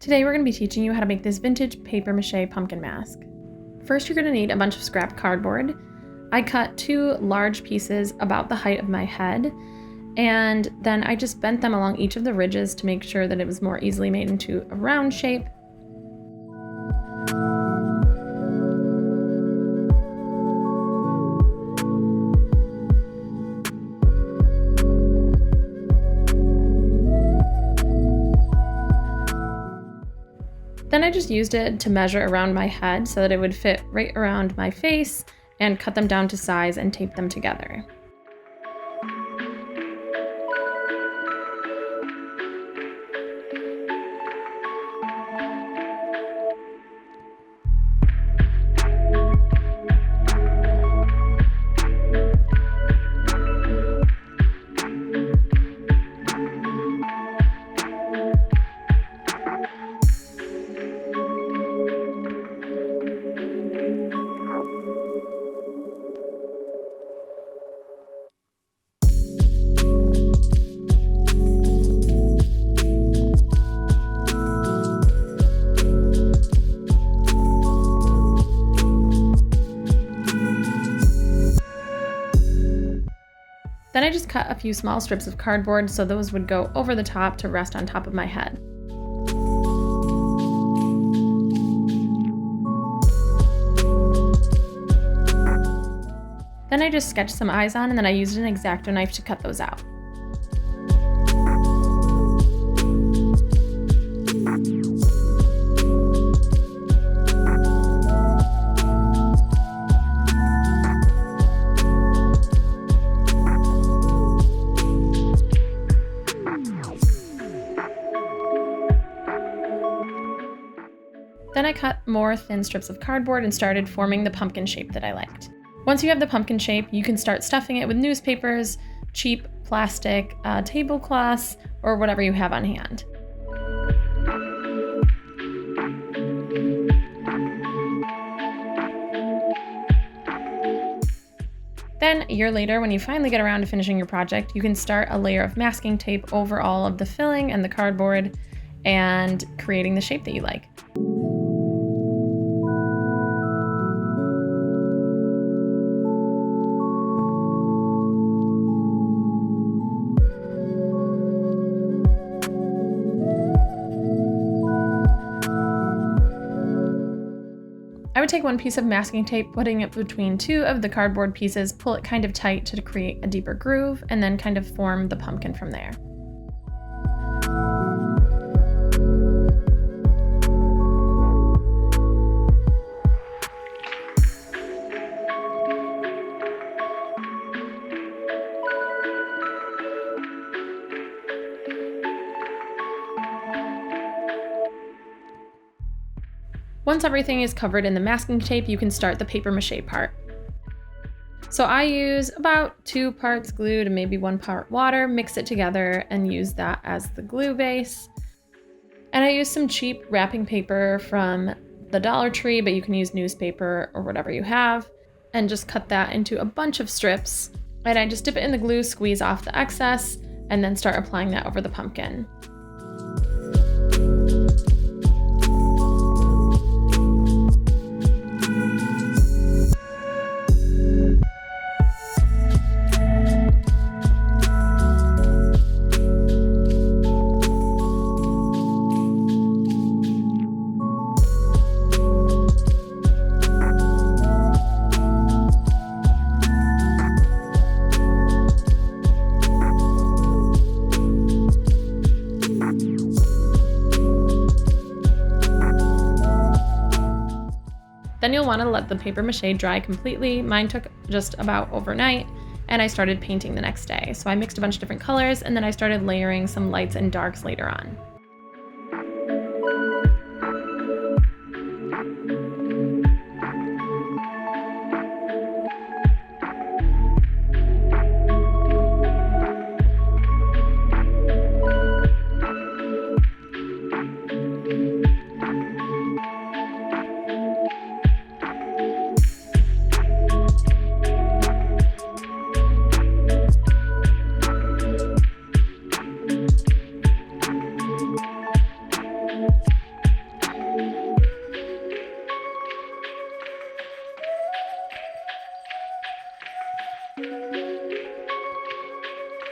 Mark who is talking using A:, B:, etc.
A: Today we're going to be teaching you how to make this vintage papier-mâché pumpkin mask. First, you're going to need a bunch of scrap cardboard. I cut 2 large pieces about the height of my head, and then I just bent them along each of the ridges to make sure that it was more easily made into a round shape. Then I just used it to measure around my head so that it would fit right around my face and cut them down to size and tape them together. Then I just cut a few small strips of cardboard so those would go over the top to rest on top of my head. Then I just sketched some eyes on, and then I used an X-Acto knife to cut those out. Then I cut more thin strips of cardboard and started forming the pumpkin shape that I liked. Once you have the pumpkin shape, you can start stuffing it with newspapers, cheap plastic tablecloths, or whatever you have on hand. Then, a year later, when you finally get around to finishing your project, you can start a layer of masking tape over all of the filling and the cardboard and creating the shape that you like. I would take one piece of masking tape, putting it between 2 of the cardboard pieces, pull it kind of tight to create a deeper groove, and then kind of form the pumpkin from there. Once everything is covered in the masking tape, you can start the papier-mâché part. So I use about 2 parts glue to maybe 1 part water, mix it together and use that as the glue base. And I use some cheap wrapping paper from the Dollar Tree, but you can use newspaper or whatever you have, and just cut that into a bunch of strips. And I just dip it in the glue, squeeze off the excess, and then start applying that over the pumpkin. Then you'll want to let the papier-mâché dry completely. Mine took just about overnight, and I started painting the next day. So I mixed a bunch of different colors, and then I started layering some lights and darks later on.